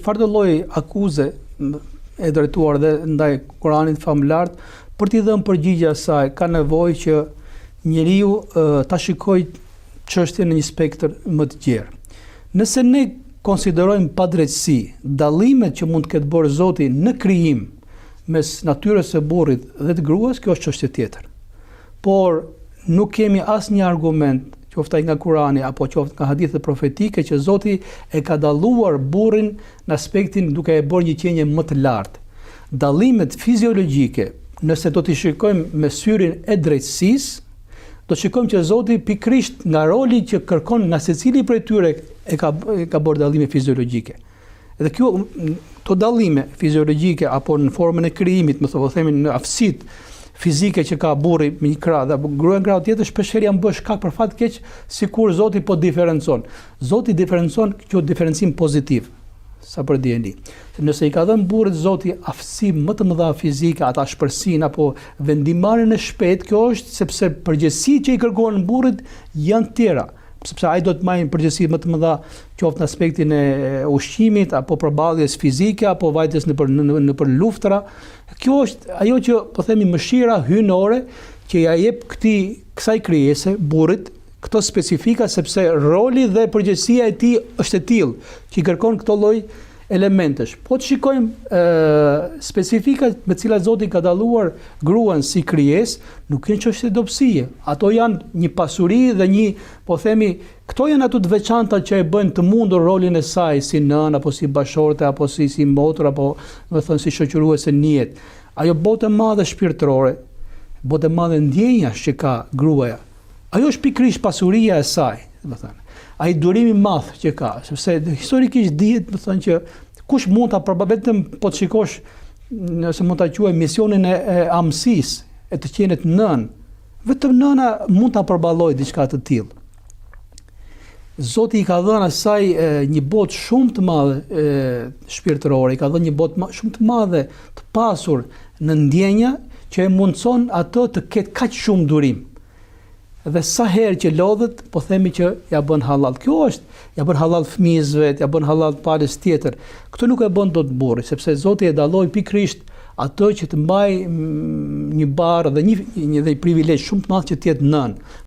çfarëdo lloj akuze e drejtuar dhe ndaj Kuranit famulart për t'i dhënë përgjigje asaj, ka nevojë që njeriu ta shikojë çështjen në një spektër më të gjerë. Nëse ne konsiderojmë padrejtësi dallimet që mund të ketë bërë Zoti në krijim mes natyrës së burrit dhe të gruas, kjo është çështje tjetër. Por nuk kemi asnjë argument, qoftë nga Kurani apo qoftë nga hadithe profetike, që Zoti e ka dalluar burrin në aspektin duke e bërë një qenie më të lartë. Dallimet fiziologjike, nëse do t'i shikojmë me syrin e drejtësisë, do të shikojmë që Zoti pikërisht nga roli që kërkon nga secili prej tyre e ka bërë dallime fiziologjike. Dhe këto dallime fiziologjike apo në formën e krijimit, më themi në aftësitë fizike që ka burri me një krah dhe gruaja në krah tjetër, shpeshherë janë bërë shkak për fat keq, sikur Zoti po diferencon. Zoti diferencon kjo diferencim pozitiv, sa për dieni. Nëse i ka dhënë burrit Zoti aftësi më të mëdha fizike, ata shpërsinë apo vendimarrjen e shpejtë, kjo është sepse përgjegjësitë që i kërkohen burrit janë tjera. Sepse ai do të marrë përgjegjësi më të mëdha qoftë në aspektin e ushqimit apo përballjes fizike apo vajtjes nëpër luftra. Kjo është ajo që po themi mëshira hyjnore që ja jep kësaj krijese burrit këto specifika, sepse roli dhe përgjegjësia e tij është e tillë që i kërkon këto lloj elementesh. Po të shikojmë specifikat me cilat Zoti ka dalluar gruan si krijesë, nuk janë çështje dobësie. Ato janë një pasuri dhe një, po themi, këto janë ato të veçanta që e bëjnë të mundur rolin e saj si nën apo si bashorte apo si motor apo do të thënë si shoqëruese në jetë. Ajo botë e madhe shpirtërore, botë e madhe ndjenjash që ka gruaja. Ajo është pikërisht pasuria e saj, do të thënë. Ai durimi i madh që ka, sepse historikisht dihet, do të thënë që kush mund ta vetëm po të shikosh, nëse mund ta quaj misionin e amësisë e të qenet nën, vetëm nëna mund ta përballojë diçka të tillë. Zoti i ka dhënë asaj një botë shumë të madhe shpirtërore, i ka dhënë një botë shumë të madhe, të pasur në ndjenja që e mundson atë të ketë kaq shumë durim. Dhe sa herë që lodhet, po themi që ja bën halal. Kjo është, ja bën halal fëmijësve, ja bën halal palës tjetër. Këto nuk e bën dot burri, sepse Zoti e dalloi pikërisht atë që të mbaj një barë dhe një privilegj shumë të madh që të jetë nën.